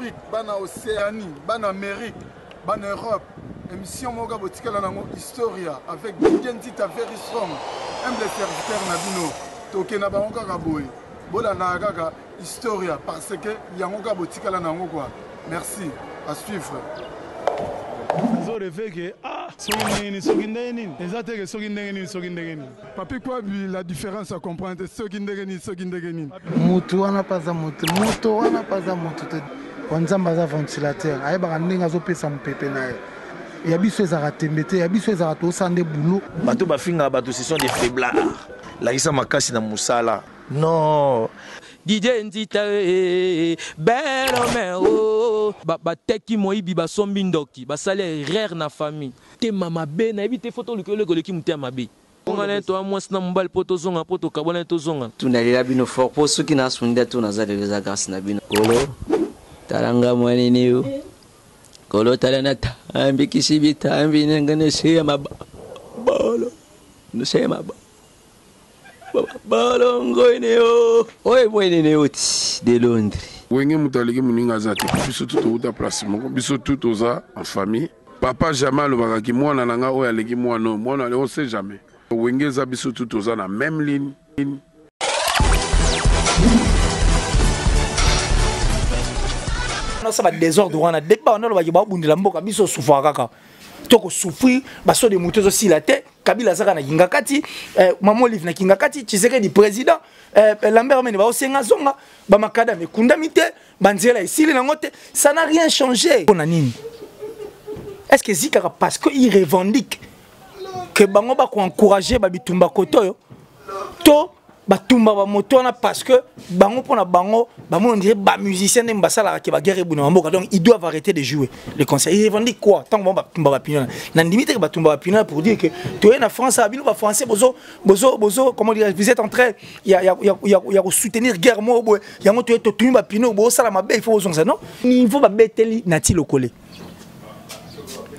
Afrique, bana Océanie, bana Amérique, bana Europe. Émission Moga Botikala Nango Historia avec Didier Nzita Very Strong, humble serviteur Nabino, Tokena Bangoka Kaboy, Bola Nagaga Historia parce que Yangoka Botikala Nango quoi. Merci, à suivre. Papi quoi la différence à comprendre Mutu wana paza mutu, mutu wana paza mutu. Wanzamba za ventilateur, aye barandinga zo pesa mpepe nae. Ya biso ezaka tembete, ya biso ezaka to sande boulot. Bato bafinga bato ce sont des faiblards. La isa makasi na musala. Non. Didier Nzita belo mero ba teki moyibi ba sombi ndoki ba sale rare na famille. Te mama be na ebite photo le ki muté mabe. Ngana to amwasi na mbali poto zonga poto kabona to zonga. Tunalela bino fort po soki na sunda to na zale les grâce na bino. Kolo. Talanga mwana niyo. Kolo talana tambi kisibi tambi ngane se maba. Bolo. No se maba. Balongo ineo. Oye mwene neoti de Londres. Wenge mutaliki muninga zate. Biso tout uta place moko. Biso tout oza en famille. Papa jamais le bagaki mwana nanga oya leki mwana. Mwana on sait jamais. Wenge za biso tout oza na même ligne. Non ça va désordre wana débat on va ba bundila mboka biso souffra kaka. Toko souffrir baso de motos aussi la tête Kabila zaka na kingakati maman Olive na kingakati Tshisekedi président Lambert mene ba osenga zonga ba makada mekunda mite banzela isili na ngote ça n'a rien changé on a nini. Est-ce que Zika parce que il revendique que bango ba ko encourager ba bitumba kotoyo to batumba ba motona parce que bango pona bango ba mon dirait ba musicien ne mbasala ki ba guerre buna mboka donc ils doivent arrêter de jouer les conseils ils revendiquent quoi tant bon batumba ba pignon na limite que batumba ba pignon pour dire que tu es en France abino ba français bozo comment dire vous êtes en train il y a soutenir guerre mo boy ya mo tu es to ba pignon bo sala mabe il faut aux ça non il faut ba beteli nati lokole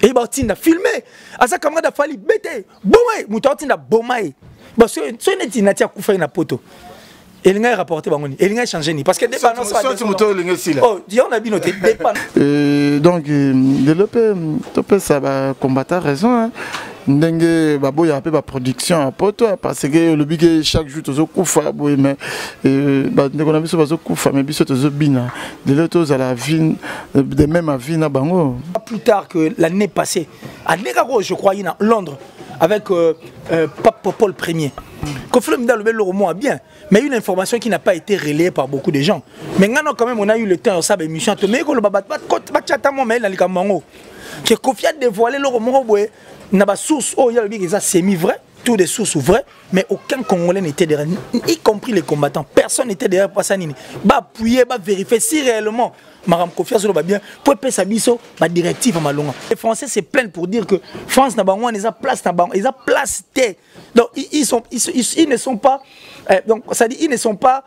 et ba tinda filmer asa camarade fali bete bomay mutantinda bomay parce que ce n'est pas natia kufa na poto et il a rapporté bangoni et il a changé ni parce que débat non ça oh on a bien noté débat donc développer ça va combattre raison hein ndenge babo ya pe ba production à poto parce que le big chaque jour tozo kufa boy mais ba ndeko na biso bazo kufa mais biso tozo bina de l'autre à la vie de même à vie na bango plus tard que l'année passée à Negaro je crois à Londres avec Pape Paul Ier. Kofi Olomide le roman bien, mais une information qui n'a pas été relayée par beaucoup de gens. Mais maintenant quand même on a eu le temps de ça émission mais ko le babat mais na likamango que Kofi a dévoilé le roman boy na ba source oh il y a le big ça semi vrai, tout des sources vraies mais aucun Congolais n'était derrière y compris les combattants, personne n'était derrière Passanini. Ba appuyer, ba vérifier si réellement Madame Kofi Olomide va bien pour payer sa biso ma directive à Malonga. Les Français se plaignent pour dire que France n'a pas ils a place na ils a place té. Donc ils ne sont pas donc ça dit ils ne sont pas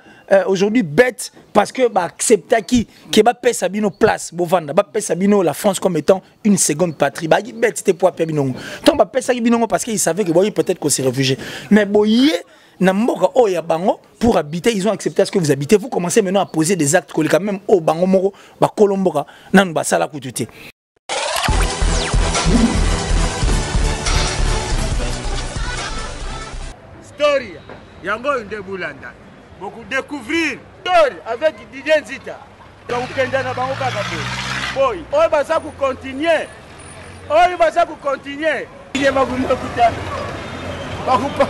aujourd'hui bêtes parce que bah accepter qui va payer sa bino place bovanda va payer sa bino la France comme étant une seconde patrie bah il bête c'était pour payer bino. Tant va payer sa bino parce qu'ils savaient que bon peut-être qu'on s'est réfugié. Mais boyé Namboka oh ya bango pour habiter ils ont accepté à ce que vous habitez vous commencez maintenant à poser des actes quand même au bango moro ba kolomboka nan ba sala kututi story yango inde bulanda beaucoup découvrir story avec Didier Nzita donc kenda na bango kaka boy oh ba ça pour continuer oh ba ça pour continuer il va vous écouter ba vous pas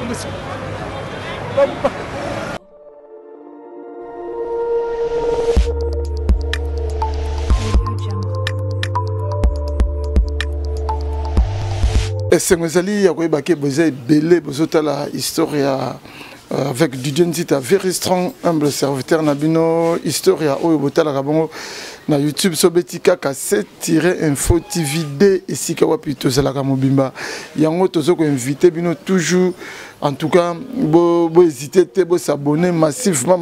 Est-ce que vous allez belé la Historia avec Didier Nzita Very Strong humble serviteur Nabino Historia au Botala Rabongo na YouTube Sobetika K7-Info TV D et si kawa plutôt la Mobimba yango tozo ko invité bino toujours en tout cas hésitez pas s'abonner massivement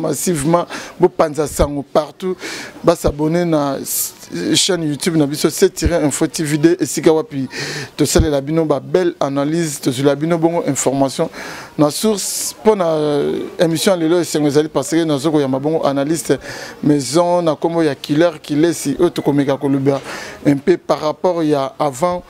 panza sango partout s'abonner na chaîne YouTube na biso C-Info TV et sika wapi to sale la bino ba belle analyse to la bino bongo information na source pour na émission lelo esengezali parce que na zoko ya mabongo analyste maison na komo ya killer qui laisse auto komeka koluba un peu par rapport ya avant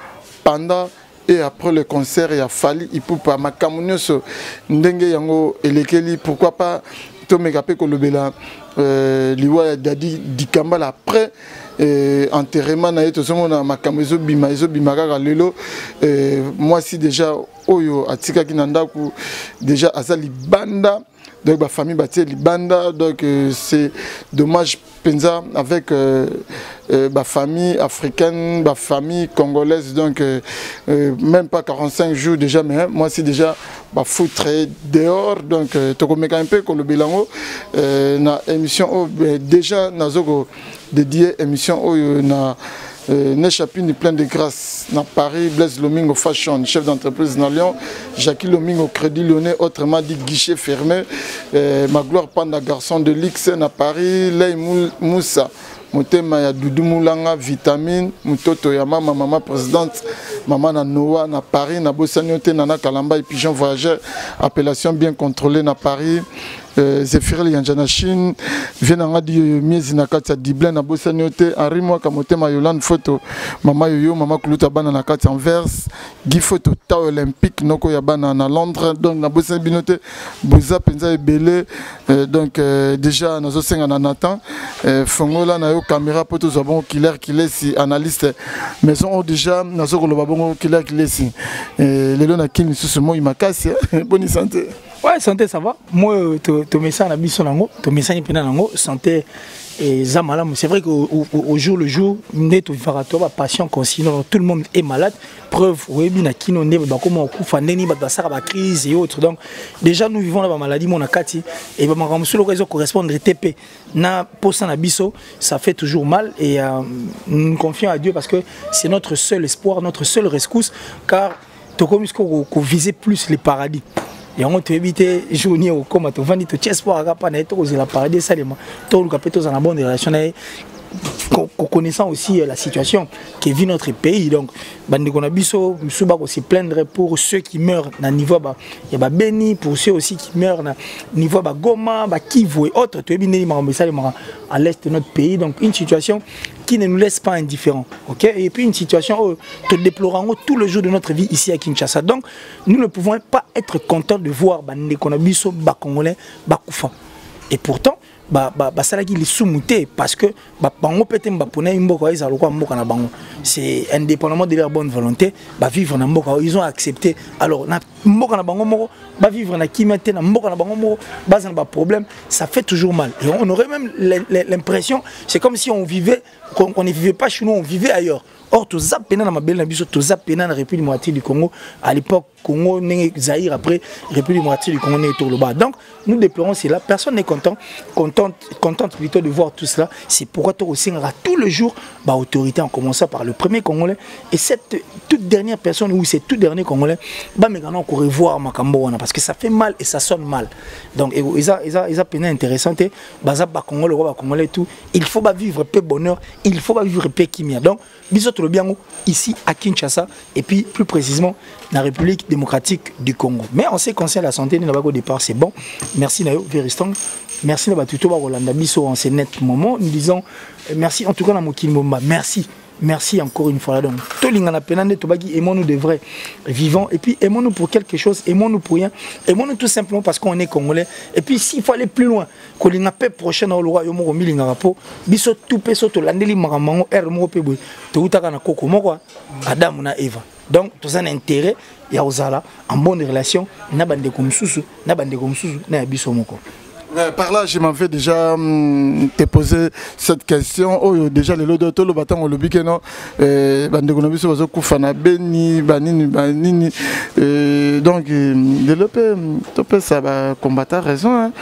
pendant et après le concert il a fallu ipupa makamunyo so ndenge yango elekeli pourquoi pas to megape kolobela liwa dadi dikambala après enterrement na yeto somo na makamezo bima kaka lelo moi si déjà oyo atika kinandaku déjà azali banda donc ma famille batie libanda donc c'est dommage penza avec ma famille africaine ma famille congolaise donc même pas 45 jours déjà mais moi c'est déjà ma foutre dehors donc to komeka un peu ko le bilango na émission déjà nazoko dédié émission oyo na Nechapini plein de grâce na Paris Blaise Lomingo Fashion chef d'entreprise na Lyon Jackie Lomingo Crédit Lyonnais autrement dit guichet fermé ma gloire panda garçon de l'X na Paris Lei Moussa Motema ya Doudou Moulanga vitamine mutoto ya maman présidente maman na Noah na Paris na Bossanioté na Kalamba et pigeon voyageur appellation bien contrôlée na Paris Zéphirel Yanjana Chine vient di miezi na kati ya Diblin na Bossanioté Henri Mwaka Motema Yolande photo mama yoyo mama Kuluta bana na kati Anvers Guy photo ta olympique noko ya bana na Londres donc na Bossanioté boza penza ebele donc déjà nazo senga na Nathan fongola na yo caméra poto zabon killer si analyste maison déjà nazo ko loba bongo killer si lelo na kini susu mo imakasi bonne santé. Ouais, santé ça va. Moi, tu mets ça dans biso nango, tu mets ça dans nango, santé et zamala. C'est vrai qu'au jour le jour, net au vivaratoire, patient conscient, tout le monde est malade. Preuve, oui, bien qui nous n'est pas comment on coupe, neni ba ça ba crise et autres. Donc déjà nous vivons la maladie mon akati et ba maramu sur l'occasion correspondre TP na posa na biso, ça fait toujours mal et nous confions à Dieu parce que c'est notre seul espoir, notre seule rescousse car tu comme qu'on visait plus les paradis. Et on te évite journée au coma, tu vas dire que tu es espoir à pas naître aux la paradis seulement. Tout le capitaine en bonne relation connaissant aussi la situation qui vit notre pays donc bandekonabiso musuba ko se plaindre pour ceux qui meurent na niveau ba ya ba Beni pour ceux aussi qui meurent na niveau ba Goma ba Kivu et autres to ebineli makambo à l'est de notre pays donc une situation qui ne nous laisse pas indifférents OK et puis une situation où te déplorons tout le jour de notre vie ici à Kinshasa donc nous ne pouvons pas être contents de voir bandekonabiso ba congolais ba kufa et pourtant salaki li sumuté parce que bango pété mbapona mboka ils aloko mboka na bango c'est indépendamment de leur bonne volonté vivre na mboka ils ont accepté alors na mboka na bango moko vivre na kimete na mboka na bango moko base na problème ça fait toujours mal et on aurait même l'impression c'est comme si on vivait qu'on ne vivait pas chez nous on vivait ailleurs. Or, tout ça, pendant la belle nabiso, tout ça, pendant la République démocratique du Congo, à l'époque, Congo, Zaïre, après, République démocratique du Congo, n'est tout le bas. Donc, nous déplorons cela. Personne n'est content, contente plutôt de voir tout cela. C'est pourquoi tout aussi, tout le jour, autorité, en commençant par le premier Congolais. Et cette toute dernière personne, ou ces tout derniers Congolais, maintenant, on revoir Makambo, parce que ça fait mal et ça sonne mal. Donc, ils ont peine intéressante, Congolais, tout. Il faut vivre peu bonheur, il faut vivre peu kimia. Donc, le bien ici à Kinshasa et puis plus précisément la République démocratique du Congo. Mais on sait qu'on sait la santé au départ, c'est bon. Merci Nayo Veriston. Merci Naba Tuto Rolanda Biso en ces nets moments. Nous disons merci en tout cas à Mokil Momba. Merci. Merci encore une fois. Donc, Tolingana Penande Tobagi, aimons-nous de vrais vivants. Et puis, aimons-nous pour quelque chose, aimons-nous pour rien. Aimons-nous tout simplement parce qu'on est Congolais. Et puis, s'il faut aller plus loin, qu'on ait paix prochaine au roi, Yomo Milingarapo, Biso Toupé Soto, Landeli Maramango, Ermo Pebo, Toutakana Koko Mokwa, Adam na Eva. Donc, tout ça un intérêt, il y a Ozala, en bonne relation, Nabande Komsusu, Nabiso Moko. Par là, je m'en vais déjà te poser cette question. Oh, déjà, le lot de le bâton, le bique, non, Bandekonabiso, Kufana, Beni, donc, développer, ça va combattre raison.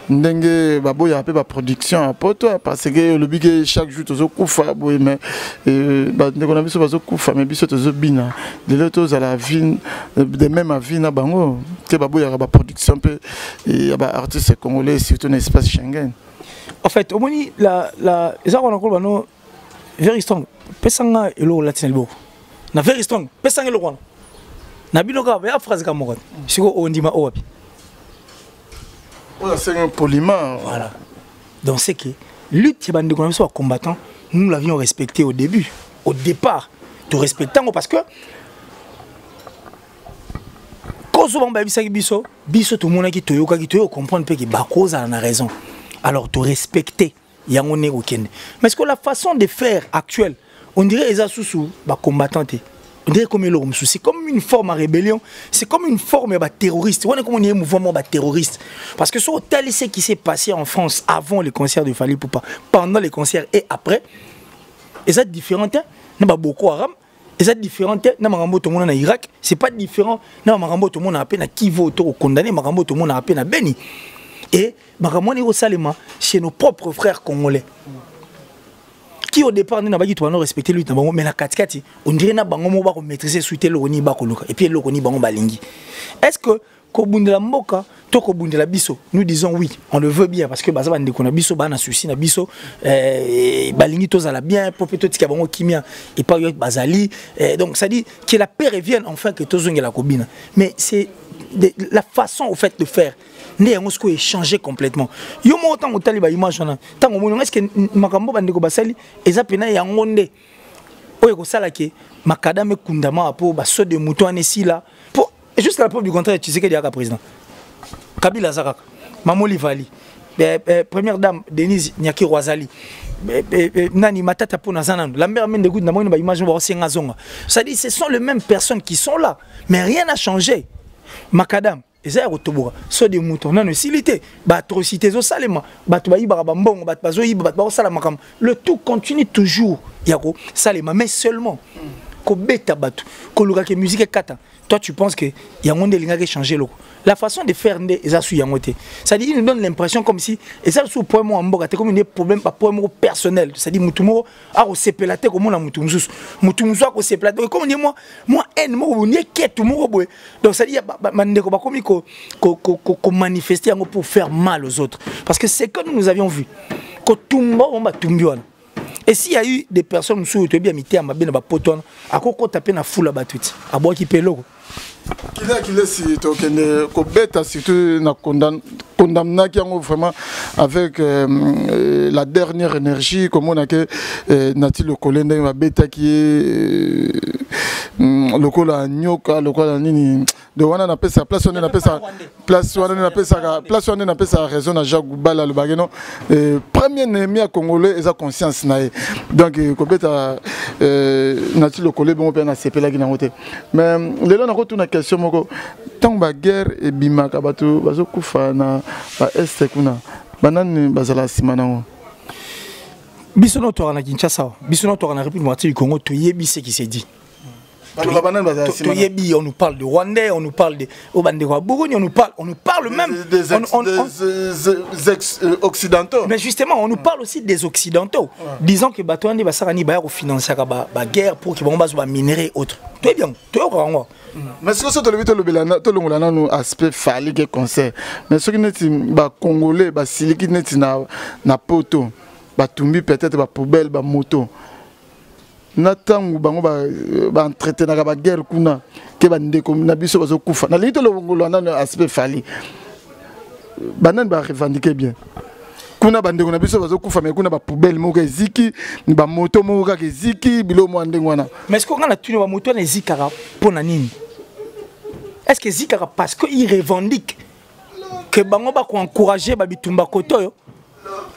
ndenge baboya pe ba production à poto parce que le big chaque jour tozo kufa boy mais ba ndeko na biso bazo kufa mais biso tozo bina de l'autre à la vie de même à vie na bango te baboya ba production pe et ba artistes congolais surtout dans l'espace Schengen. En fait au moins la ça on encore bano very strong pesanga elo latinel na very strong pesanga elo kwana na binoka ba phrase ka moko siko ondima owapi. C'est un poliment. Voilà. Donc c'est que lutte bande soit combattant, nous l'avions respecté au début, au départ, tout respectant parce que quand on va biso tout le monde qui te comprendre que Bakoza a raison. Alors tu respecter yangone okende. Mais est-ce que la façon de faire actuelle, on dirait eza sousou ba combattant. On dirait comme c'est comme une forme de rébellion, c'est comme une forme de terroriste. On est comme un mouvement de terroriste. Parce que sur tel ce qui s'est passé en France avant les concerts de Fally Ipupa, pendant les concerts et après, c'est différent. Il y a Boko Haram, c'est différent. Il y a Marambo tout le monde en Irak, c'est pas différent. Il y a Marambo tout le monde a peine qui va condamner, Marambo tout le monde a peine à béni. Et Marambo est au Salema chez nos propres frères congolais. Qui au départ n'a pas dit toi non respecter lui mais la katikati on dirait na bango mo ba ko maîtriser suite le oni ba ko luka et puis le oni bango balingi. Est-ce que ko bundela mboka to ko bundela biso nous disons oui on le veut bien parce que baza bande ko na biso ba na souci na biso balingi to za la bien pour peut tika bango kimia et pas yo bazali donc ça dit que la paix revienne enfin que to zongela ko bina mais c'est la façon au fait de faire né on se changer complètement yo mo tant otali ba image na tant mo est-ce que makambo bande ko basali eza pena ya ngonde oyo ko sala ke makadame kundama po ba so de mouton anesi là pour jusqu'à la preuve du contraire tu sais que il y a un président Kabila Zakaka Mamoli Vali première dame Denise Nyaki Roazali nani matata po nazana la mère mène de goût na mo ba image ba senga zonga ça dit ce sont les mêmes personnes qui sont là mais rien n'a changé makadam eza rotobora so de mouton non silité ba atrocité zo salema ba to bayi ba mbongo ba bazo yi ba ba sala makam le tout continue toujours yako salema mais seulement ko beta batu ko luka ke musique kata toi tu penses que yangonde linga ke changer loko la façon de faire ndé eza su yangote ça dit il nous donne l'impression comme si eza sous problème en mboka te comme des problèmes pas problème personnel ça dit mutumo a ko sepelate comme na mutumzusu mutumzo ko sepelate comme dit moi en mo ni ketu mo boy donc ça dit mandeko ba komi ko manifester yango pour faire mal aux autres parce que c'est comme nous avions vu ko tumba on ba tumbiwana. Et s'il y a eu des personnes qui ont été bien mises à ma bien à poton, à quoi taper na foule à battuite, à boire qui pèle. Qu'il est si tu bête surtout na condamné qui ont vraiment avec la dernière énergie comme on a que Nati le collègue ma bête qui est le collègue nyoka le collègue nini de wana na pesa place on a pesa place on a pesa place on a pesa raison à Jacques Bala le bagano premier ennemi à congolais et sa conscience nae donc kobeta Nati le collègue bon pe na CP la gina hote mais les là na retourne question moko tant ba guerre et bimaka bato bazo kufa na ba est kuna banani bazala simana biso no to na Kinshasa biso no to na République du Congo to yebi ce qui s'est dit. On nous parle de Rwandais, on nous parle de Burundi, on nous parle même des occidentaux. Mais justement, on nous parle aussi des occidentaux, disant que Batouandi Basarani va financer la guerre pour qu'ils vont minerer autres. Très bien, tout est au mais ce que tu as dit, tu as un aspect phallique et concert. Mais ce qui est Congolais, Siliki na poto, Batumbi peut-être poubelle, moto. Natangu bango ba entretenir la guerre kuna ke bandeko na biso bazo kufa na lito lo na aspect fali banan ba revendiquer bien kuna bandeko na biso bazo kufa mais kuna ba poubelle moko eziki ba moto moko ka eziki bilo mo ndengwana mais est-ce qu'on a tuni ba moto na ezikara pona nini est-ce que ezikara parce que il revendique que bango ba ko encourager ba bitumba koto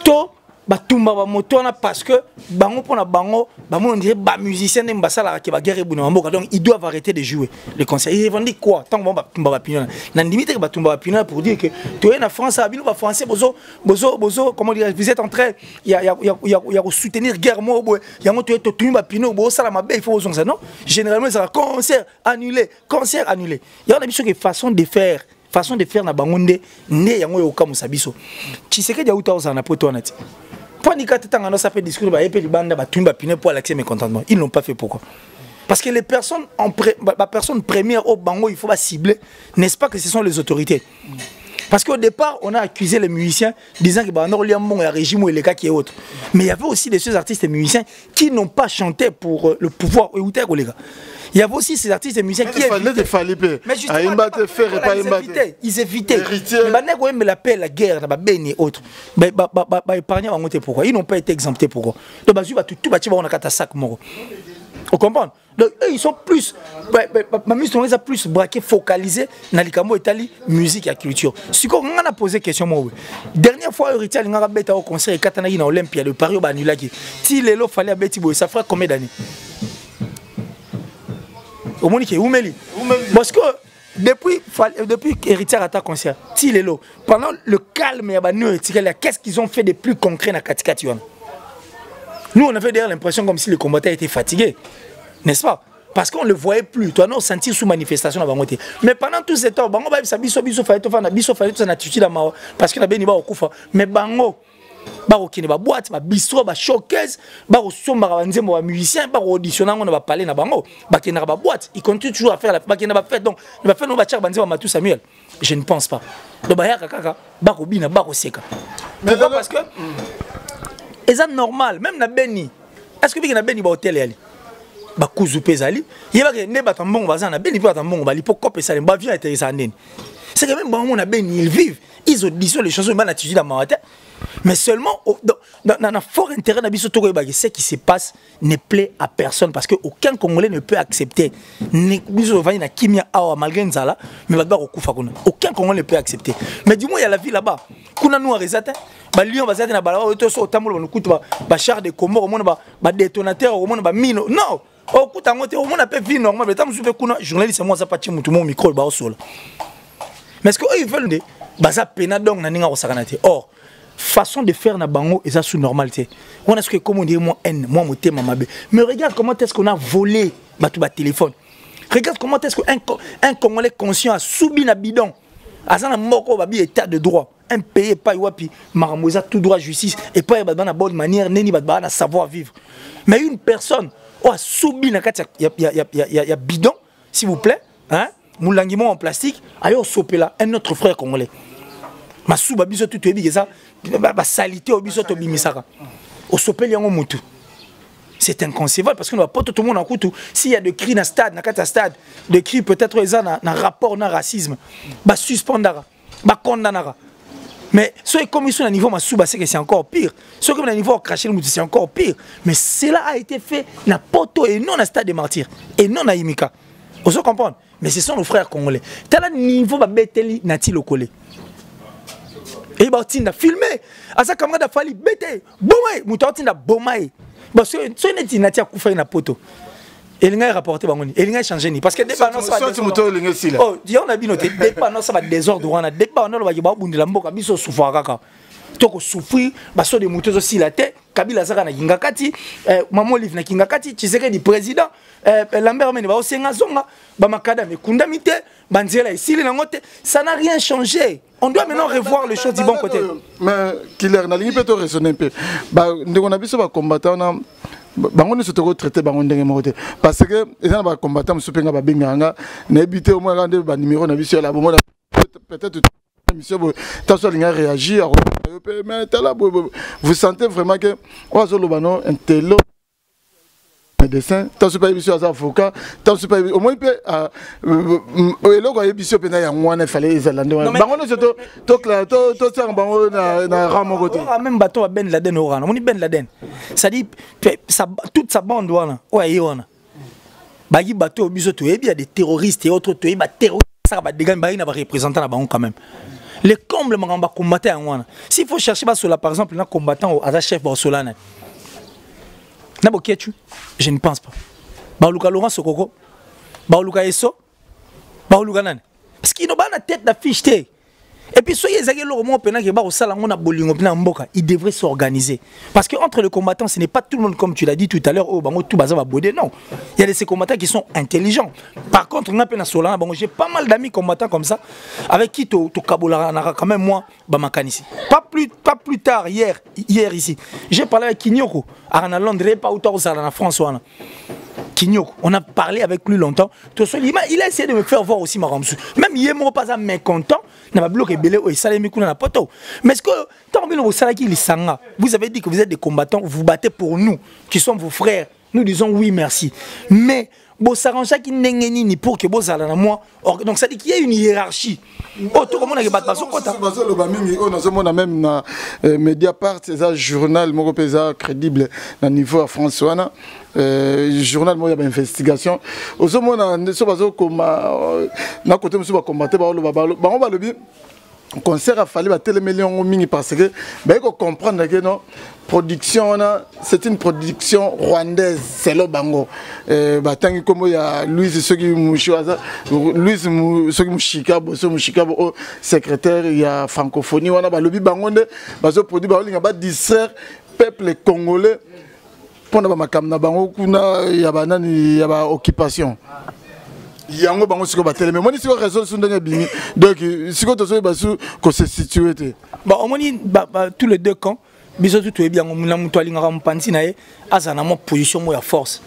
to batumba ba motona parce que bango pona bango on dirait ba musicien ne mbasala ki ba guerre buna mboka donc ils doivent arrêter de jouer les concerts ils revendiquent quoi tant bon batumba ba pignon na limite batumba ba pignon pour dire que tu es en France à bino ba français bozo comment dire vous êtes en train il y a soutenir guerre mo boy il y a mo tu es tumba pignon bo sala mabe il faut ça non généralement ça concert annulé il y a une façon de faire façon de faire na bangonde ne yango yo kamusa biso Tshisekedi auta oza na poto na ti Poni katanga no ça fait discours ba epeli banda ba tumba pine pour l'accès mécontentement ils l'ont pas fait pourquoi parce que les personnes la personne première au bango il faut pas cibler n'est-ce pas que ce sont les autorités parce qu'au départ on a accusé les musiciens disant que bah non il y a un régime ou les cas qui est autre mais il y avait aussi des artistes et musiciens qui n'ont pas chanté pour le pouvoir les gars. Il y avait aussi ces artistes et musiciens qui évitaient. Mais justement, ils évitaient. Mais la paix, la guerre, la benne et autres. Pourquoi ils n'ont pas été exemptés pourquoi donc vous comprenez donc eux ils sont plus ils sont plus braqués focalisés dans les Italie musique et culture si on a posé question moi dernière fois Héritier a bêta au concert et Katana na Olympia de Paris au annulé si lelo fallait bêti boy ça fera combien d'années au Monique Oumeli parce que depuis Héritier à ta concert si lelo pendant le calme et qu'est-ce qu'ils ont fait de plus concret dans Katikati nous on avait d'ailleurs l'impression comme si le combattant était fatigué n'est-ce pas parce qu'on ne le voyait plus toi non sentir sous manifestation à Bangote mais pendant tout ce temps bango ba biso fallait to fana biso fallait to na attitude à mawa parce que na beni ba okufa mais bango ba okine ba boîte ba bistrot ba showcase ba osomba ba nzembo ba musicien ba auditionner on va parler na bango ba kena ba boîte il continue toujours à faire la ba kena ba fête donc il va faire no ba tchak banzembo Matou Samuel je ne pense pas donc ba ya kaka ba ko bina ba ko seka mais parce que c'est normal même na beni est-ce que na beni ba hôtel yali ba kuzu pezali yeba ke ne batambongo bazana beni pe batambongo bali pour copé ça ba vient intéressant neni c'est que même bon on a beni ils vivent ils auditionnent les chansons ban attitude dans ma mais seulement dans fort intérêt na biso toko yeba que ce qui se passe ne plaît à personne parce que aucun Congolais ne peut accepter ne biso vani na kimia awa malgré nzala mais ba kokufa kuna aucun Congolais ne peut accepter mais du moins il y a la vie là-bas kuna nous arrêter ba lion bazate na bala to so tamolo ba kutu ba char de Comore au monde ba détonateur au monde ba mine non au kuta ngote au monde a pas vie normal mais tant je fais kuna journaliste moi ça pas ti mutu mon micro ba sol mais est-ce que ils veulent de baza pena donc na ninga osakanate or façon de faire na bango et ça sous normalité on a ce que comme on dit moi haine moi moté mamabe mais regarde comment est-ce qu'on a volé ba téléphone regarde comment est-ce que un Congolais conscient a subi na bidon azana moko ba bi état de droit un pays pas wapi maramoza tout droit justice et pas ba na bonne manière neni ba na savoir vivre mais une personne a subi na kati ya bidon s'il vous plaît hein moulangimo en plastique ayo sopela un autre frère congolais masuba biso tout ebi ça ba salité au biso to bimisaka au sopeli yango mutu c'est inconcevable parce que nous va pas tout le monde en couteau s'il y a des cris dans stade na kati stade des cris peut-être ils ont un rapport na racisme ba suspendara ba condamnara mais ceux qui sont à niveau masuba c'est que c'est encore pire ceux qui sont à niveau cracher le mutu c'est encore pire mais cela a été fait na poto et non à stade des martyrs et non à Imika vous comprenez mais ce sont nos frères congolais tel niveau ba beteli nati lokole et bah tinda filmer à ça camarade a fallu bête bomay muta tinda bomay parce que ce n'est nati akufa na poto et il a rapporté bangoni et il a changé ni parce que débat non ça oh dit on a bien noté débat non ça va désordre on a débat non ba bundela mboka biso souffrir kaka toko souffrir baso de mutezo si la tête Kabila zaka na kingakati mamo live na kingakati Tshisekedi président Lambert mene ba osenga zonga ba makada me kundamite banzela ici na ngote ça n'a rien changé on doit maintenant revoir les choses du bon côté mais killer na lingi peut raisonner un peu ba ndeko na biso ba combattant na bango ne se te retraiter bango ndenge moté parce que ils ont ba combattant musupenga ba benganga na éviter au moins rendre ba numéro na biso la bomo peut-être monsieur t'as linga réagir mais vous sentez vraiment que Oazolobano un tel médecin t'as pas émission à avocat t'as pas au moins peut et là quand émission pena ya ngwana fallait isalande bango ne se to clair to ça bango na ramo côté même bateau Ben Laden au rana on Ben Laden ça dit toute sa bande wana ouais wana bagi bateau biso to il y a des terroristes et autres to ba terroristes ça va dégager ba ina ba représentant na bango quand même les combles mangamba combattre en wana s'il faut chercher sur par exemple un combattant à chef Barcelone na boketu je ne pense pas ba luka Laurent Sokoko ba luka Eso ba luka nani parce qu'il n'a pas la tête d'affiche et Et puis soyez il devrait s'organiser. Parce que entre les combattants, ce n'est pas tout le monde comme tu l'as dit tout à l'heure, oh bango tout bazar va boder, non. Il y a ces combattants qui sont intelligents. Par contre, on a peine à Solana, bon, j'ai pas mal d'amis combattants comme ça avec qui tu kabola quand même moi bamakanisi. Pas plus tard hier ici. J'ai parlé avec Kinyoko, à Londres, pas autant en France. Kinyoko, on a parlé avec lui longtemps. Il a essayé de me faire voir aussi ma ramsou. Même il est pas mécontent, n'a pas bloqué belé ou salé kuna na poto. Mais est-ce que tant que vous avez dit que vous êtes des combattants, vous battez pour nous qui sommes vos frères. Nous disons oui merci. Mais bon s'arranger qui n'engeni pour que vous allez moi. Donc ça dit qu'il y a une hiérarchie. Oh tout comment on a battu son quota. On a même na Mediapart, c'est un journal mon pesa crédible na niveau François. Journal moi il y a une investigation. Au moment on so bazo comme na côté monsieur va combattre ba on va le bien. Concert a fallu battre les millions mingi parce que ben il faut comprendre que non production c'est une production rwandaise c'est le bango batangi comme il y a Louise Soki Mushiwaza Louise Soki Mushikabo Mushikabo secrétaire il y a francophonie wana ba lobi bango nde bazo produit ba linga ba distraire peuple congolais pour na ba makamna bango kuna ya banani ya ba occupation yango bango siko batele mais moni siko réseau sundenge bimi donc siko to so basu ko se situer te ba omoni tous les deux camps biso tout est bien muna muto alinga mpanzi na ye azana mo position mo ya force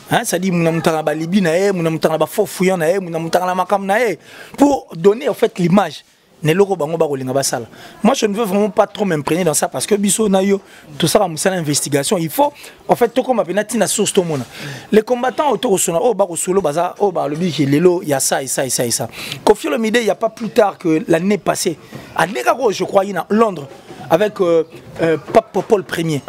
hein ça dit muna mutanga ba libi na ye muna mutanga ba fofuyon na ye muna mutanga na makam na ye pour donner en fait l'image. Moi je ne veux vraiment pas trop m'imprégner dans ça parce que biso na yo tout ça c'est l'investigation il faut en fait tout comme appelle na source tout monde les combattants autour sona oh ba solo baza oh ba le biki lelo il y a ça et ça et ça et ça Kofi Olomide il y a pas plus tard que l'année passée à Negaro je crois à Londres avec Pape Paul Ier.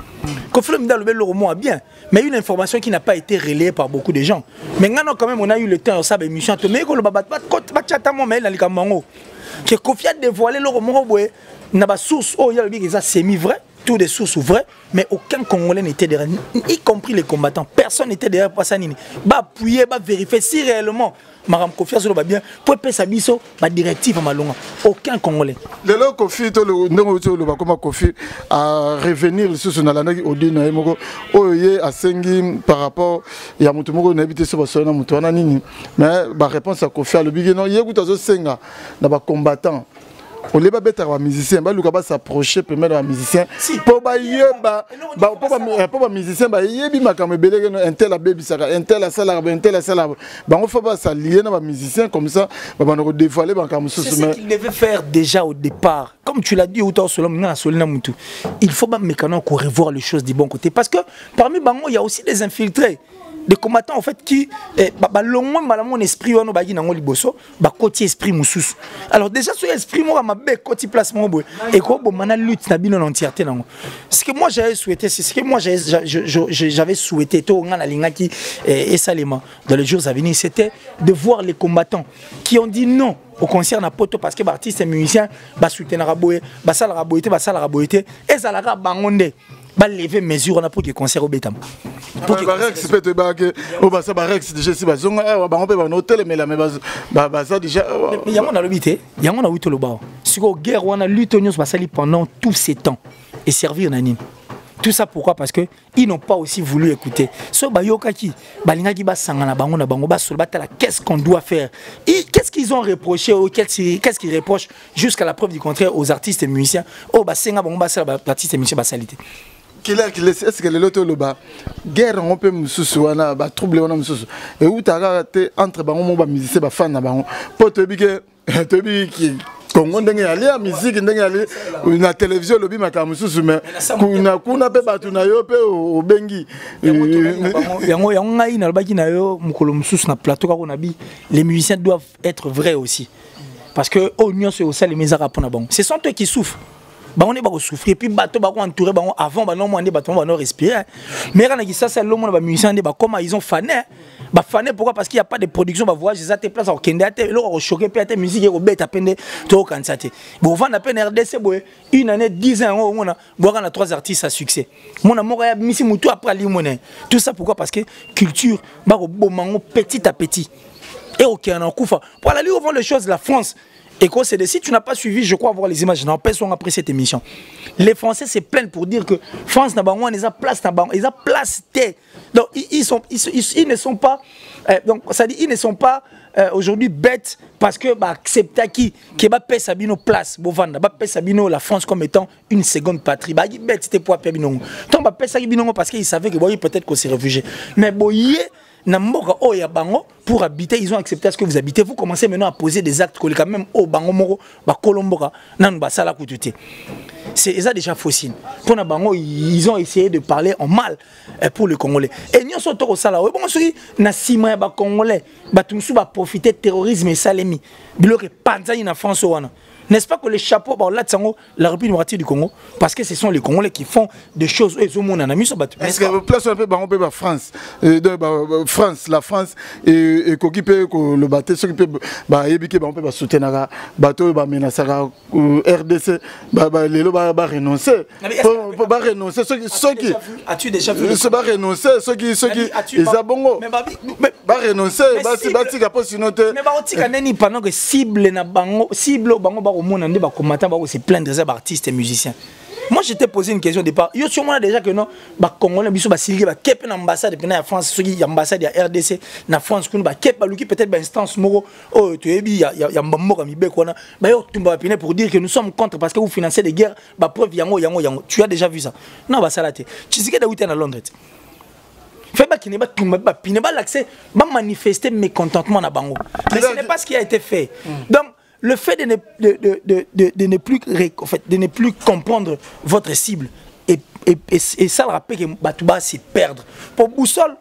Kofi Olomide le bel roman bien mais une information qui n'a pas été relayée par beaucoup de gens mais quand même on a eu le temps ça émission mais ko le baba ba chata mo mais na likamango que Kofi a dévoilé le roman n'a pas source oh il y a le big ça semi vrai toutes des sources vraies mais aucun Congolais n'était derrière y compris les combattants personne n'était derrière Passanini ba appuyer ba vérifier si réellement Maram Kofi a va bien pour passer biso ba directive malonga aucun Congolais le lo Kofi to le ndongo to le ba comme Kofi à revenir sur na lana audio na moko oye asengi par rapport ya mutu moko na habité so ba so na mutu wana nini mais ba réponse à Kofi a le big non yekuta zo senga na ba combattant on les va mettre à musicien ba luka ba s'approcher permettre à musicien pour ba yeba pour ba musicien ba yebi makame belé un tel a baby saka un tel a sala ba on faut pas s'allier na ba musicien comme ça ba on dévoiler ba comme ça c'est ce qu'il devait faire déjà au départ comme tu l'as dit autant selon na solina mutu il faut pas mécano qu'on revoir les choses du bon côté parce que parmi bango il y a aussi des infiltrés des combattants en fait qui longuement mon esprit on ba na ngoli boso ba côté esprit mususu alors déjà ce esprit moi ma be côté placement boy et ko bo mana lutte na bino entièreté nango ce que moi j'avais souhaité c'est ce que moi j'avais souhaité to ngana lingaki et Salema dans les jours à venir c'était de voir les combattants qui ont dit non au concert na poto parce que artistes et musiciens ba soutenir raboye ba sala raboyete et ça la bangonde ba lever mesure on a pour que concert au Betam pour que Rex peut te baguer au basa Rex déjà si bazonga ba on peut ba hôtel mais la mais ba ça déjà yango na lobité yango na wito loba siko guerre wana lutte nyos basali pendant tous ces temps et servir nani tout ça pourquoi parce que ils n'ont pas aussi voulu écouter so ba yokaki balingaki ba sangana bango na bango ba solba tala qu'est-ce qu'on doit faire et qu'est-ce qu'ils ont reproché ou qu'est-ce qu'ils reprochent jusqu'à la preuve du contraire aux artistes et musiciens oh ba senga bango ba sala artistes et musiciens ba salité est-ce que le loto le bas guerre on peut mususu wana ba trouble wana mususu et où t'as entre bango mo ba musicien ba fan na bango pour te bige qui Congo ndenge ali ya musique ndenge ali na télévision lobi makamu mususu mais kuna pe batu na yo pe obengi yango ngai na lobaki na yo mukolo mususu na plateau kako na bi les musiciens doivent être vrais aussi parce que oignon c'est aussi les mesara pour na bango ce sont eux qui souffrent on est pas souffrir puis bateau ba entouré ba avant ba non moi on bateau ba non respirer mais quand ça c'est l'homme ba musicien ba comment ils ont fané ba fané pourquoi parce qu'il y a pas de production ba voyage ils ont place au Kenya te lo choquer peut-être musique et bête à peine to kanzate bon vend à peine RDC boy une année 10 ans on a boire na 3 artistes à succès mon amour ya misi mutu après limone tout ça pourquoi parce que culture ba bomango petit à petit et OK on en kufa pour aller au vend les choses la France Et quoi, c'est si tu n'as pas suivi, je crois avoir les images, après cette émission. Les Français se plaignent pour dire que France n'a pas place, ils ont place. Donc ils ne sont pas, donc ça dit ils ne sont pas aujourd'hui bêtes parce que accepter qui va payer Sabino place, Bovanda, va payer Sabino la France comme étant une seconde patrie. Bah ils bêtes c'était pour payer Binongo. Tant va payer Sabino parce qu'ils savaient que peut-être qu'on s'est réfugié. Mais boyé pour habiter, ils ont accepté à ce que vous habitez. Vous commencez maintenant à poser des actes quand même au bango moro, kolomboka, nan basala kutute. C'est ça déjà faussine. Pour na bango, ils ont essayé de parler en mal pour les Congolais. Et nous sommes au sala. Bon, celui na sima ba Congolais, ba tumsu ba profiter terrorisme et salemi. Bloqué panzani na France wana. N'est-ce pas que les chapeaux, là, la République démocratique du Congo, parce que ce sont les Congolais qui font des choses. Est-ce que place un peu la France, France, la France, et qui peut le battre, ceux qui peuvent soutenir, bateau, RDC, renoncer. Renoncer, ceux qui. As-tu déjà vu? Renoncer, ceux qui. Ils ont bon. Renoncer, mais pendant que cible, au monde on va combattre c'est plein de artistes et musiciens. Moi je t'ai posé une question au départ. Yo sûrement déjà que non ba Congolais biso ba silgi ba kep na ambassade de la France ceux qui ambassade ya RDC na France kun ba kep ba luki peut-être ba instance moro oh tu ebi ya mbamoko mi be kona ba yo tumba pine pour dire que nous sommes contre parce que vous financez des guerres ba preuve yango. Tu as déjà vu ça? Non ba salate. Tu sais que Daouté na Londres. Fait ba kine ba tumba ba pine ba l'accès ba manifester mécontentement na bango. Mais ce n'est pas ce qui a été fait. Donc le fait de ne plus comprendre votre cible et ça le rappelle que Batouba c'est perdre. Pour boussole,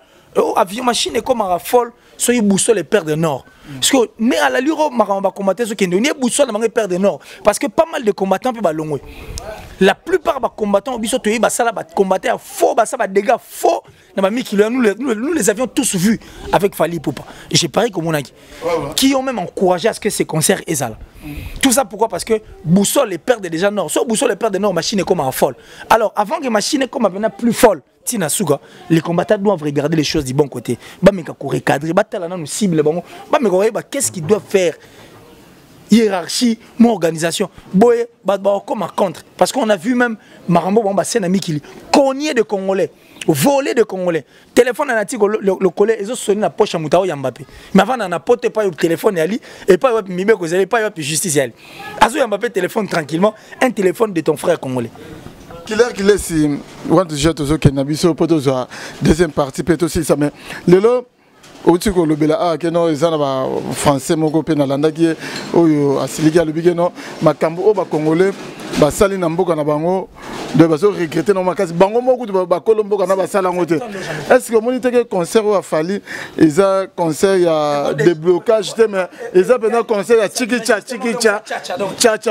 avion machine est comme un raffole, soyez boussole et perdre nord. Parce que mais à l'allure on va combattre ce qui est donné boussole on va perdre nord parce que pas mal de combattants peuvent ballonner. La plupart des combattants au biso toyé basala ba combattre à faux basala ba dégâts faux nous les avions tous vus avec Fali Poupa. J'ai pareil comme on a dit qui ont même encouragé à ce que ces concerts exalent. Tout ça pourquoi? Parce que boussole les perdent déjà nord. Soit boussole les perdent nord, machine est comme un folle. Alors avant que machine est comme un plus folle, Tinasuga, les combattants doivent regarder les choses du bon côté. Bah mais qu'on recadrer, bah t'as là nous cible bah mais qu'est-ce qu'ils doivent faire? Hiérarchie, mon organisation. Boye, comme un contre. Parce qu'on a vu même Marambo Bamba Senami qui cogner de Congolais, voler de Congolais. Téléphone à le collègue, ils ont sonné la poche à Moutao Yambappé. Mais avant, on n'a pas le téléphone et pas Mibé, vous n'avez pas justice. Azo Yambappé téléphone tranquillement, un téléphone de ton frère congolais. Qu'il est si, on déjà tous ceux qui n'habitent pas deuxième partie, peut-être aussi ça, mais le au-dessus de l'obéla que non ils ont français mon copain nalanda qui est au asiliga le big non makambo au congolais ba sali na mboka na bango de baso regretter non makasi bango moko de ba kolombo na ba sala ngote. Est-ce que monite que concert a fallu ils a concert ya déblocage mais ils a pendant concert ya chikicha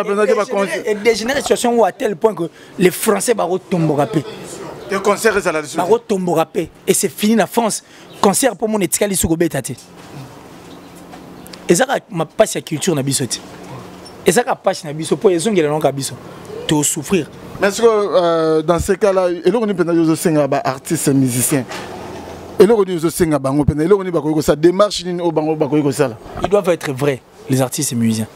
pendant que ba concert et dégénérer situation où à tel point que les français ba retomber rapé. Le concert est à la dessus. Ba retomber rapé et c'est fini la France. Concert pour mon etikali sukobe tate. Ezaka ma passe ya culture na biso ti. Ezaka passe na biso pour ezongela non ka biso. To souffrir. Mais est-ce que dans ces cas-là, et là on est pendant yo senga ba artistes et musiciens. Et là on est yo senga bango pendant et là on est ba ko ça démarche ni au bango ba ko ça là. Ils doivent être vrais les artistes et musiciens.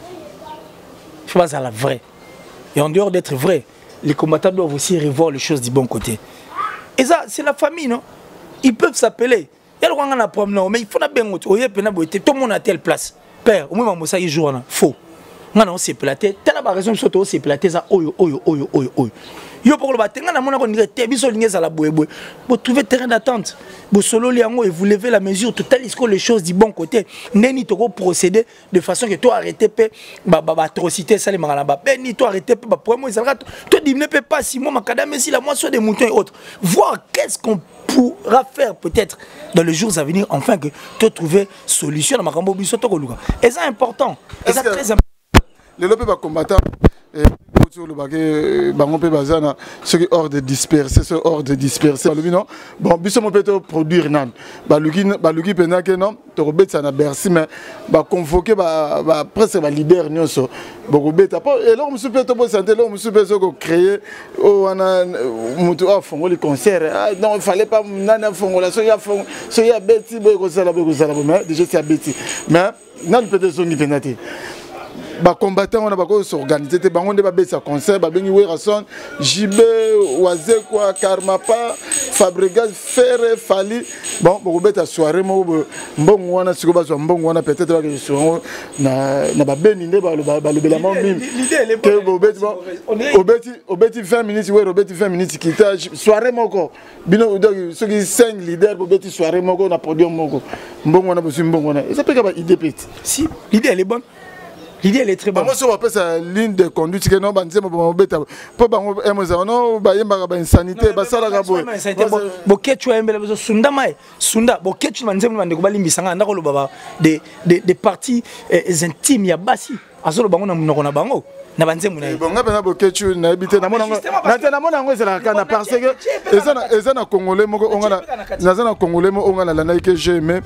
Je pense à la vraie. Et en dehors d'être vrais, les combattants doivent aussi revoir les choses du bon côté. Et ça c'est la famille non. Ils peuvent s'appeler. Il y a un problème, mais il faut bien tout le monde à telle place. Père, au moins, ça y joue faux. On s'est platé. Telle la raison que on s'est platé. Oyo. Yo pour le battre, on dirait que la vous trouvez terrain d'attente. Vous solo liango et vous levez la mesure totale que les choses du bon côté. Neni to procéder de façon que toi arrêter pe atrocité ça les maraba. Ni toi arrêter pe problème ils arrêtent. Toi dis ne peut pas si moi macadam si la moitié des moutons et autres. Voir qu'est-ce qu'on pourra faire peut-être dans les jours à venir enfin que tu trouver solution dans makambo biso to koluka. Et ça important. Et ça très important. Les lobes combattants sur le baguette bango pe bazana ce qui hors de disperser ce hors de disperser non bon biso mo peut produire nan baluki pena que non to robeta na Bercy mais ba convoquer ba presque ba leader nyonso bokobeta po et là on se peut to santé là on se peut créer on mutu fongo les concerts non il fallait pas nana fongo la so ya beti boy ko sala mais déjà c'est beti mais nan peut être zone penati ba combattant on a pas s'organiser te bango nde ba besa concert ba bengi Werason JB Wazekwa Karmapa Fabregas Ferre Fali bon boko beta soirée mo mbongo wana siko ba mbongo wana peut-être ba que soirée na ba beni nde ba lobela mo mimi que obeti 20 minutes ouais obeti 20 minutes kita soirée moko bino donc ceux qui 5 leaders obeti soirée moko na podium moko mbongo wana bosi mbongo wana ça peut ba idée petit si l'idée elle est bonne. L'idée elle est très bonne. Moi, si on appelle ça ligne de conduite, que non, banzé, mon bête, pour bango, non, bah y a une insanité, bah ça la gaboue. Boké tu as un bel sunda mai, sunda, boké tu manzé, on a des limbisanga, on a le baba des parties intimes, ya basi, azolo bango na mnokona bango. Na banzé muna. Bon, nga pena boké tu na habité na mona, na mona ngo ezala kana parce que ezana congolais moko ongana, nazana congolais mo ongana la naïke j'ai aimé,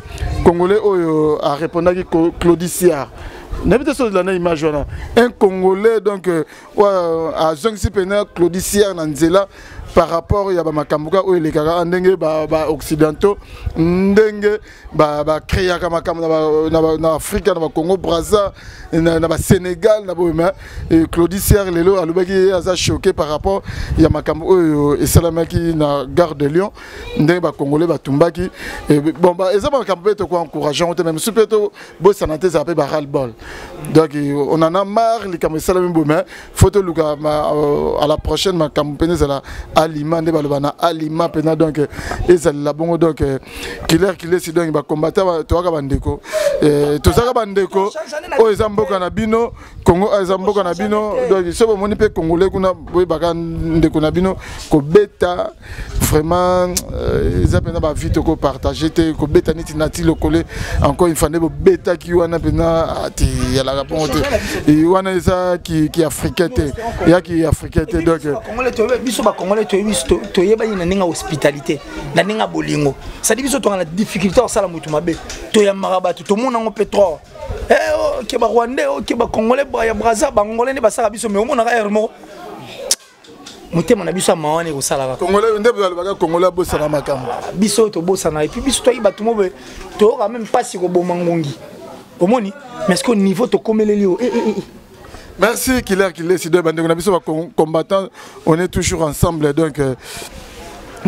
congolais oyo a répondu Claudicia. N'habite sur la image un Congolais donc à Zongsi Pena Claudicia Nanzela par rapport à Makambuka ou les Kara ndenge ba occidentaux ndenge ba créer comme na Afrique na Congo Brazza na Sénégal na Boema et Claudicia lelo alobaki aza choqué par rapport ya Makambu et Salamaki na gare de Lyon ndenge ba Congolais ba tumbaki et bon ba eza Makambu to quoi encourageant même supeto bo sanate ça appelle ba ras-le-bol donc on en a marre les Camerounais Salamé Boema photo luka à la prochaine Makambu penezala aliment de balobana aliment pena donc ezali la bongo donc killer si donc ba combattant to ka bandeko to saka bandeko o ezamboka na bino Congo ezamboka na bino donc so moni pe congolais kuna boy baka ndeko na bino ko beta vraiment ezapena ba vite ko partager te ko beta niti nati lokole encore une fois ne beta ki wana pena ati ya la bongo te et wana eza ki africain te ya ki africain te donc congolais to biso ba congolais to yeba ina ninga hospitalité na ninga bolingo ça dit biso to na difficulté au sala mutu mabe to ya marabatu to mona ngo pétrole ke ba rwandais ke ba congolais ba ya braza ba ngolais ne ba sala biso mais o mona ka hermo mutema na biso mawane ko sala ka congolais ndebe ba congolais bo sala makamo biso to bo sana et puis biso to yiba to mobe to quand même pas si ko bo mangongi omoni mais est-ce qu'au niveau to komeleli o merci Killer si deux bandes combattants on est toujours ensemble donc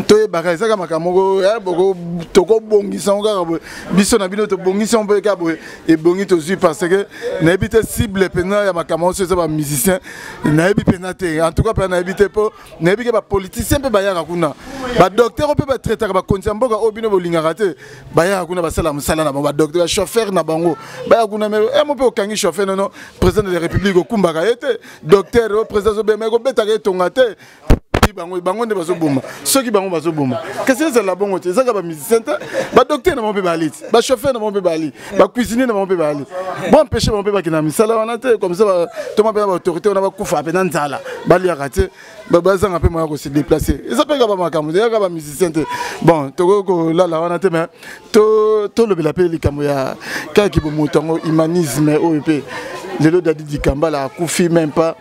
to bagaza kama kamoko boko toko bongisa ngaka biso na bino to bongisa on peut ka et bongi to zu parce que na habite cible pena ya makamo so ba musicien na habi penate en tout cas pena habite po na habi ba politicien pe ba ya kuna ba docteur pe ba traiter ba konti mboka obino bolinga raté ba ya kuna ba sala musala na ba docteur chauffeur na bango ba ya kuna me mo pe okangi chauffeur non président de la république okumbaka ete docteur président zo be me ko betaka tongate bango ne bazobuma soki bango bazobuma qu'est-ce que c'est la bonne ça ba musicien ba docteur na mo pe bali ba chauffeur na mo pe bali ba cuisinier na mo pe bali bon empêcher mo pe ba kina misala wana te comme ça to mo pe ba autorité on va kufa pe na nzala bali ya kate ba bazanga pe mo ya ko se déplacer ça pe ka ba makamu ya ka ba musicien te bon to ko la wana te mais to le bela pe likambo ya ka ki bo motango humanisme OEP Lelo Dadi Dikambala a couffé même pas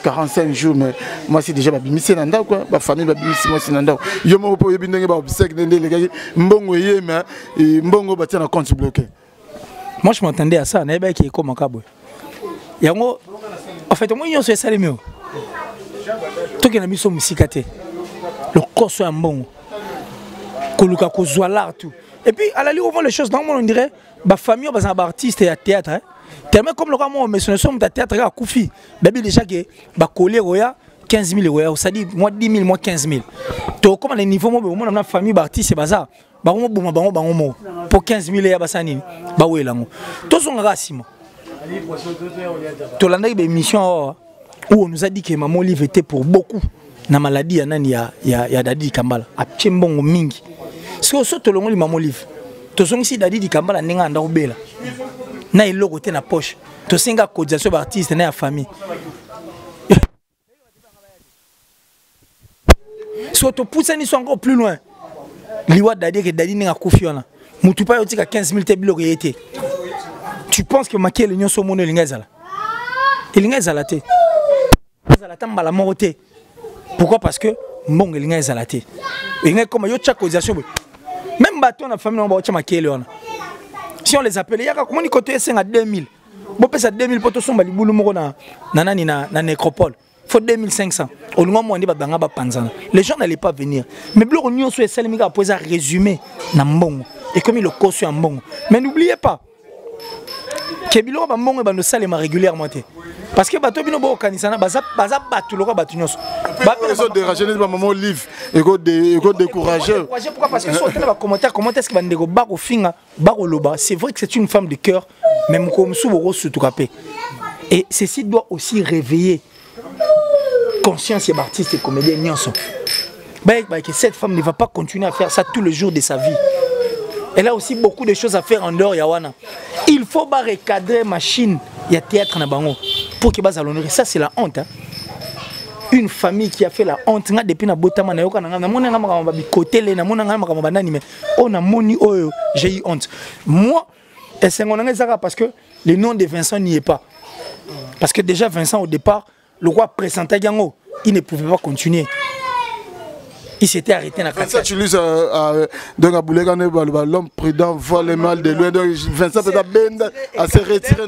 45 jours, mais moi c'est déjà babimisi nanda quoi, ma famille babimisi moi c'est nanda. Yo mo po yebindenge ba obsèque ndenge les gars, mbongo yema et mbongo batia na compte bloqué. Moi je m'attendais à ça, na ba ki ko makabo. Yango en fait moi yo c'est ça les mieux. To ke na miso musikate. Le corso ya mbongo. Koluka ko zwala tout. Et puis à la limite on voit les choses dans le monde on dirait ba famille ba artiste et à théâtre hein. Tellement comme le cas moi mais ce ne sont pas théâtre à Koufi baby déjà que ba coller roya 15 000 roya ça dit moi 10 000 moi 15 000 to comme les niveaux moi on a famille artiste baza ba mo boma bango mo pour 15 000 ya basani ba welango to son rasimo to landa be mission où on nous a dit que maman livre était pour beaucoup na maladie ya nani ya Dadi Kambala a chembongo mingi si on saute le maman livre to son ici Dadi Kambala ninga nda obela na iloko te na poche to singa cotisation ba artiste na ya famille so to pousser ni encore plus loin liwa Dadi que Dadi ninga kufiona mutu pa yotika 15 000 te biloko yete tu penses que makiele nyonso mono lingazala elingazala te ezala tambala morote pourquoi parce que mbongo lingazala te inga comme yo cha cotisation même bateau na famille on ba cha makiele ona. Si on les appelle, il y a comment côté 5 à 2000. Bon, ça 2000 potos sont bali boulou moko na nécropole. Faut 2500. Au moins on dit banga ba panzana. Les gens n'allaient pas venir. Mais bleu on sur celle mi ka poser résumé na mbongo. Et comme il le cause en mbongo. Mais n'oubliez pas que bilo ba mbongo ba no salema régulièrement té. Parce que bato bino bo kanisana baza batu loko batu nyos. Ba besoin de rajeunir ba maman livre et go décourager. Pourquoi parce que sur les commentaires comment est-ce que ba ndeko ba ko finga ba ko loba, c'est vrai que c'est une femme de cœur même comme sou boro sou tukapé. Et ceci doit aussi réveiller conscience et artiste et comédien nyonso. Que cette femme ne va pas continuer à faire ça tous les jours de sa vie. Elle a aussi beaucoup de choses à faire en dehors yawana. Il faut pas recadrer machine il y a théâtre na bango pour que bas l'honorer. Ça c'est la honte hein. Une famille qui a fait la honte depuis na botama na yoka na mona ngama ba côté le na mona ngama ba nani mais on a moni oyo j'ai eu honte. Moi et c'est parce que le nom de Vincent n'y est pas. Parce que déjà Vincent au départ le roi présentait Gango, il ne pouvait pas continuer. Il s'était arrêté dans la Vincent, tu lis l'homme prudent voit le mal de loin. Vincent peut à se retirer.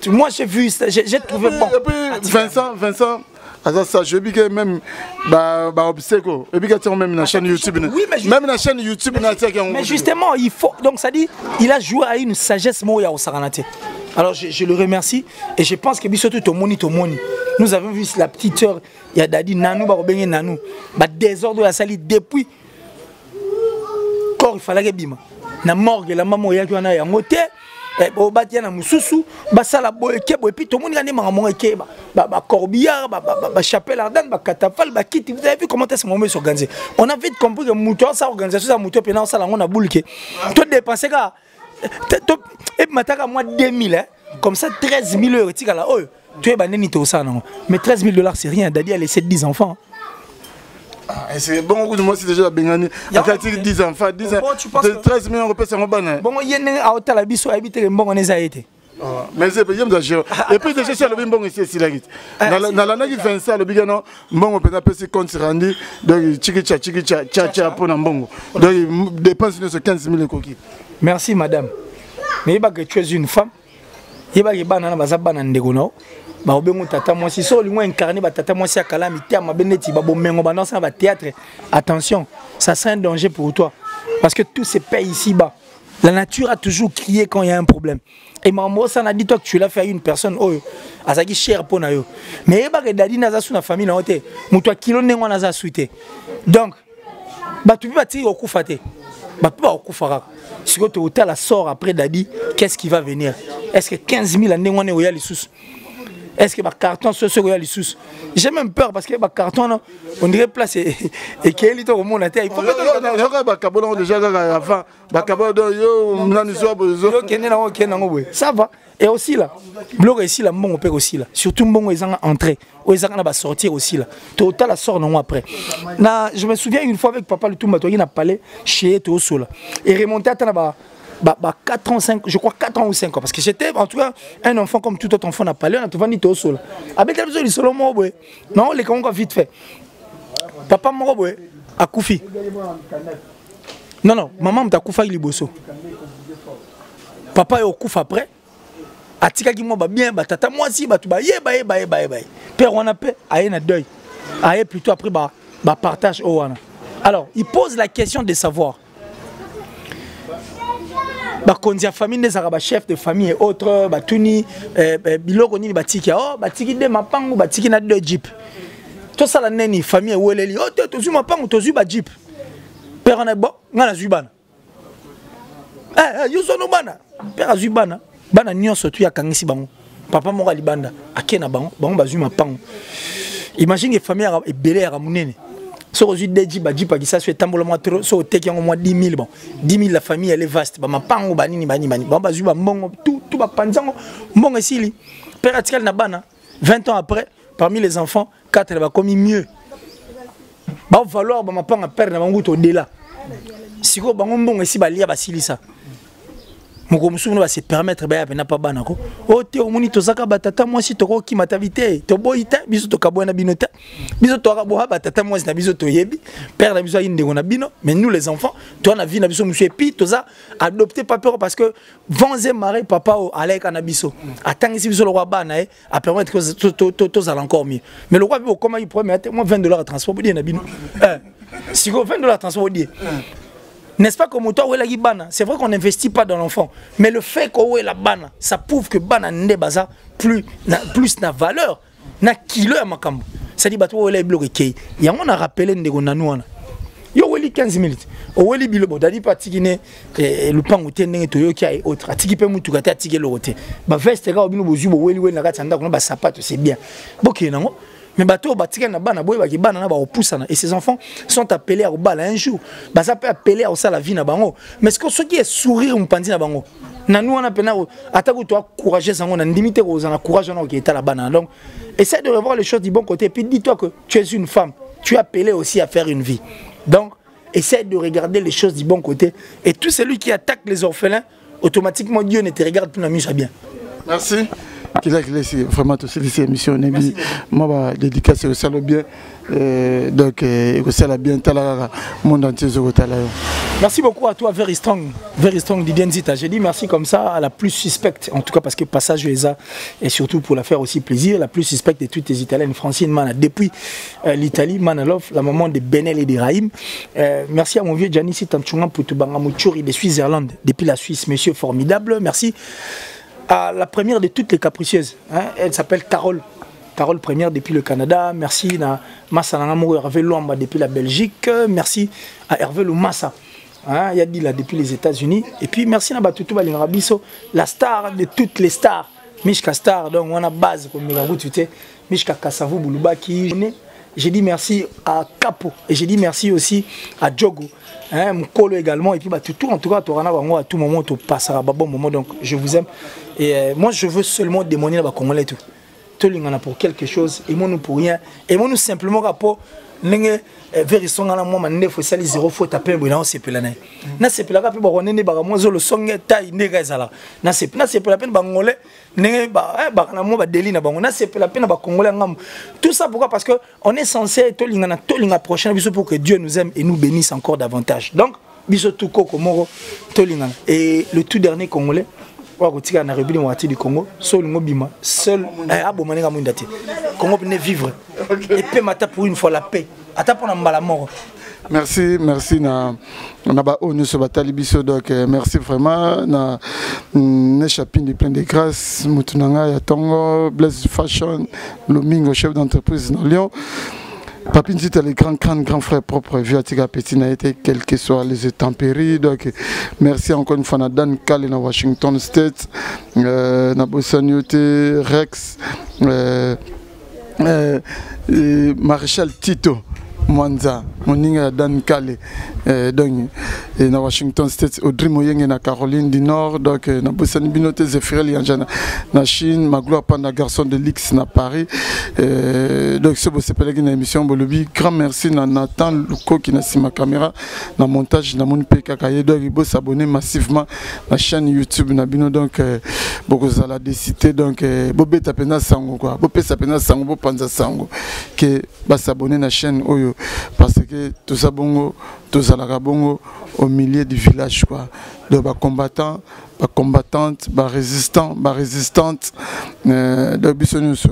Moi j'ai vu, j'ai trouvé bon. Et puis Vincent, ça je dis que même obséco. Et puis quand même la chaîne YouTube. Oui, même la chaîne YouTube. Mais justement, il faut. Donc ça dit, il a joué à une sagesse moya au Saranate. Alors je le remercie et je pense que tout moni. Nous avons vu la petite sœur, il y a Dadi Nanou, Nanou, désordre la salle depuis. Corps il fallait que bima. Na morgue la maman ya qui en a ya moté. Au bâtiment na mususu, basala boy kebo et puis tout le monde gagne maman eke ba corbillard, ba chapelle ardenne, ba catafal, ba kit. Vous avez vu comment est-ce moment s'organiser. On a vite compris que mouton ça organisation ça mouton pendant ça là on a boule que tout dépenser gars. Et mataka moi 2000 hein, comme ça 13 000 euros tika là oh tu es banani to ça non mais 13 000 $ c'est rien. Dadi a laissé 10 enfants. C'est bon, moi c'est déjà Bengani. Il y a 10 enfants, 13 millions de euros, c'est mon banane. Bon, il y a un hôtel à Bissau, habité le bon, on est été. Mais c'est bien d'agir. Et puis déjà, c'est le bon ici, c'est la guide. Dans l'année qui fait ça, le bigano, bon, on peut appeler ce compte rendu, donc tcha pour un bon. Donc, dépense sur 15 000 coquilles. Merci, madame. Mais il va que tu es une femme. Il va que banana bazabana ndegono. Ba obengo tata moi si so lingo incarné ba tata moi si akala mitia mabeneti ba bomengo ba dans ba théâtre. Attention, ça c'est un danger pour toi parce que tout se paye ici bas. La nature a toujours crié quand il y a un problème. Et maman ça n'a dit toi que tu l'as fait à une personne oh azaki cher pour na yo. Mais ba que dadi na za sou na famille na ote. Muto kilo nengo na za suite. Donc ba tu peux ti okufa te. Ba pas okufa. Si tu hôtel la sort après dadi, qu'est-ce qui va venir? Est-ce que 15 000 nengo ne oya les sous? Est-ce que ma carton se serait les sous? J'ai même peur parce que ma carton on dirait place et qu'il est au monde à terre. Il faut ça va. Et aussi là, bloc ici là, bon on peut aussi là. Surtout bon ils ont entré, ils ont sortir aussi là. Total la sort non après. Na, je me souviens une fois avec papa le tout matin, il a parlé chez tout seul là. Et remonté à là-bas. 4 ans, 5, je crois 4 ans ou 5 ans. Parce que j'étais en tout cas un enfant comme tout autre enfant n'a pas l'air, on a tout vendu au sol. Avec les solo moi, non, les gens ont vite fait. Papa m'a a Koufi. Non, maman m'a Koufa il est bosso. Papa est au Kouf après. A tika qui m'a bien, tata moi aussi, tout ba Père on a paix, aïe na deuil. Aïe plutôt après partage au wana. Alors, il pose la question de savoir. Bakondia famille des arabes chef de famille et autres batuni biloko ni batiki batiki de mapangu batiki na deux jeep tout ça la neni famille weleli to zu mapangu to zu ba jeep père on est bon ngala zubana yo sono bana père zubana bana nyonso tu ya kangisi bango papa mo libanda akena bango ba zu mapangu imagine que famille arabe ebele ya munene. Si vous avez dit que ça soit tambour le so teki en moins 10 000 bon 10 000 la famille elle est vaste ba mapango banini bon ba zuba mbongo tout ba panzango mbongo esili peratikal na bana 20 ans après parmi les enfants 4 elle va commis mieux ba valoir ba mapanga père na bango to dela siko bango mbongo esi ba lia ba silisa moko musumu va se permettre ba na pas bana ko o te o moni tozaka batata moi si toko ki matavité to boita biso to kabona binota biso to akaboha batata moi na biso to yebi père na biso inde na bino mais nous les enfants toi na vie na biso musu epi toza adopté pas peur parce que vanze maré papa o aleka na biso atangisi biso le roi bana a permettre que to ala encore mieux mais le roi bi comment il promet moi $20 à transport pour dire na bino si go $20 à transport dire. N'est-ce pas comme toi, c'est vrai qu'on n'investit pas dans l'enfant, mais le fait qu'on ait la bana, ça prouve que bana n'est pas plus na valeur, na kilo à ma cambo. Ça dit bateau où est bloqué. Il y a on a rappelé ndego nanouana. Yo weli 15 minutes. O weli bilobo dadi patikine le pango tene to qui a autre. Atiki pe mutu kata atiki le roté. Ba veste ga obinu bozu bo weli na kata ndako na ba sapato c'est bien. Boké nango. Mais bateau batika na bana boy ba ki bana na ba opusana et ces enfants sont appelés à bala un jour. Ba ça peut appeler à ça la vie na bango. Mais ce que ce qui est sourire mpandi na bango. Na nous on a pena atako toi courager sango na limiter aux na courage na qui est la bana. Donc essaie de revoir les choses du bon côté et puis dis-toi que tu es une femme, tu es appelé aussi à faire une vie. Donc essaie de regarder les choses du bon côté et tout celui qui attaque les orphelins automatiquement Dieu ne te regarde plus na mise bien. Merci. Qu'il a laissé vraiment toutes ces émissions. Moi, ma dédicace au salon bien. Donc, au salon bien, le monde entier. Merci beaucoup à toi, Very Strong Didier Nzita. J'ai dit merci comme ça à la plus suspecte, en tout cas parce que passage USA et surtout pour la faire aussi plaisir, la plus suspecte de toutes les Italiennes, Francine Mana, depuis l'Italie, Manalov, la maman de Benel et de Raïm. Merci à mon vieux Gianni Tanchunga Putubanga Mouchouri de Suisse-Irlande, depuis la Suisse, monsieur formidable. Merci à la première de toutes les capricieuses, hein. Elle s'appelle Carole première depuis le Canada. Merci à Massa Nangamou Hervé Luamba depuis la Belgique. Merci à Hervé Lumassa, hein, Yadila depuis les États-Unis. Et puis merci à Batutu Balingarabiso, la star de toutes les stars, Mishka Star, donc on a base comme Mishka Kassavou Boulubaki. J'ai dit merci à Capo et j'ai dit merci aussi à Djogo, hein, Mukolo également. Et puis bah, tout en tout cas, à tout moment, tu passeras un bon moment. Donc je vous aime. Et moi, je veux seulement démolir les Congolais tout. Tout le monde pour quelque chose et moi nous pour rien. Et moi nous simplement rapport. Very song ala moi mande faut sali zéro faut taper bon c'est pelana na c'est pelaka pe ba nene ba mo zo le song taille nega ezala na c'est pela peine ba ngolé nenge ba na mo ba deli na bango na c'est pela peine ba congolais ngam tout ça pourquoi parce que on est censé to linga prochain biso pour que Dieu nous aime et nous bénisse encore davantage donc biso tout koko moro to linga et le tout dernier congolais wakotika na République moitié du Congo seul ngobima seul abomanenga mundati Congo peut vivre et peut mater pour une fois la paix. Merci, merci. On a ba onu so batali biso donc merci vraiment na n'échappé de plein de grâce mutunanga ya Tongo Blaise Fashion Lomingo chef d'entreprise dans Lyon. Papi Nzita les grands frères propres Viatika Petit n'a été quels que soient les intempéries donc merci encore une fois à Dan Kale na Washington State na Bossaniote Rex Maréchal Tito Mwanza, Moninga Dan Kale, donc na Washington State, Audrey Moyenge na Caroline du Nord, donc na Bossani Binote Zefirel Yanjana na Chine, Magloire Panda Garçon de l'X na Paris, donc ce beau c'est une émission Bolobi. Grand merci na Nathan Luko qui n'a si ma caméra, na montage na mon PKK, donc il faut s'abonner massivement na chaîne YouTube na Bino donc beaucoup à la décité donc Bobé Tapena Sango quoi, Bobé Tapena Sango, Bobé Panza Sango, que va s'abonner na chaîne Oyo. Parce que tout ça bongo, tout ça la bongo au milieu du village quoi. De bas combattants, bas combattantes, bas résistants, bas résistantes. De bisonus,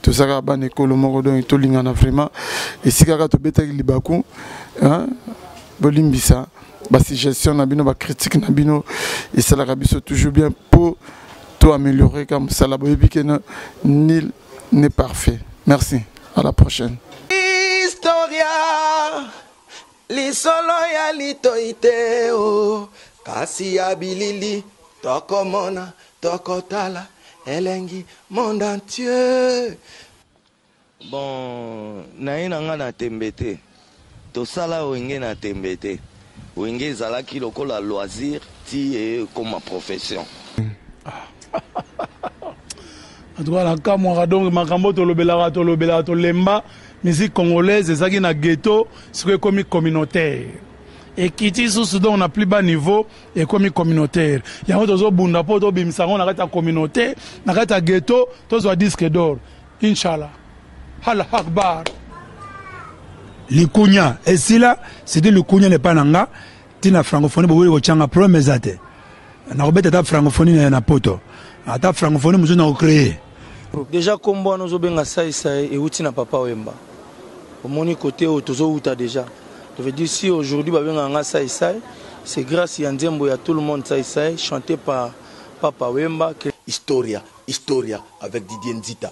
tout ça la ban école morodon et tout l'ingana vraiment. Et si quelqu'un te bête avec libakou, hein, bolimbisa, bas si gestion nabino, bas critique nabino, et ça la rabiso toujours bien pour tout améliorer comme ça la boyebi que nul n'est parfait. Merci, à la prochaine. Historia lisolo ya litoite o kasi ya bilili tokomona tokotala elengi monde entier. Bon naina nga na tembete tosala wenge na tembete wenge ezalaki lokola loisir ti comme ma profession. Atwala kamwa donc makambo tolobela tolemba musique congolaise ezaki na ghetto c'est comme communautaire et kiti sous donc na plus bas niveau et comme communautaire yango tozo bunda po to bimsango na kata communauté na kata ghetto tozo disque d'or inshallah Allah akbar likunya esila c'était likunya le pananga tina francophonie bo ko changa promesse ate na robeta ta francophonie na poto ata francophonie muzo na créer déjà kombo nous obenga sai et outi na papa Wemba au moni côté au tozo uta déjà. Je veux dire, si aujourd'hui, c'est grâce à Nzembo, il y a tout le monde, chanté par Papa Wemba. Historia avec Didier Nzita.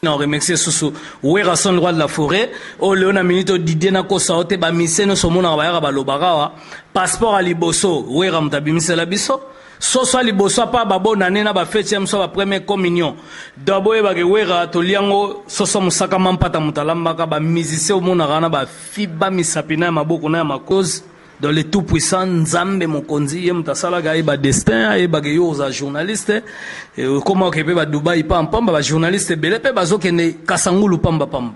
On remercie Soussou. Où est son droit de la forêt? Oh, Léona Minito Didier Nako Saote, Bamise, no Somona Bayara Balobarawa. Passeport à Liboso, où est Ramtabimise la Bisso? Soso liboso pa babo nanena ba fête ya mso ba première communion dabo e ba gewera to liango soso musaka mampata mutalamba ka ba musicien au mona rana ba fiba misapina maboko na makoz dans le tout puissant Nzambe mokonzi ye mutasala ga e ba destin e ba geyo za journaliste comment ke pe ba Dubai pam pam ba journaliste bele pe bazokene kasangulu pamba pamba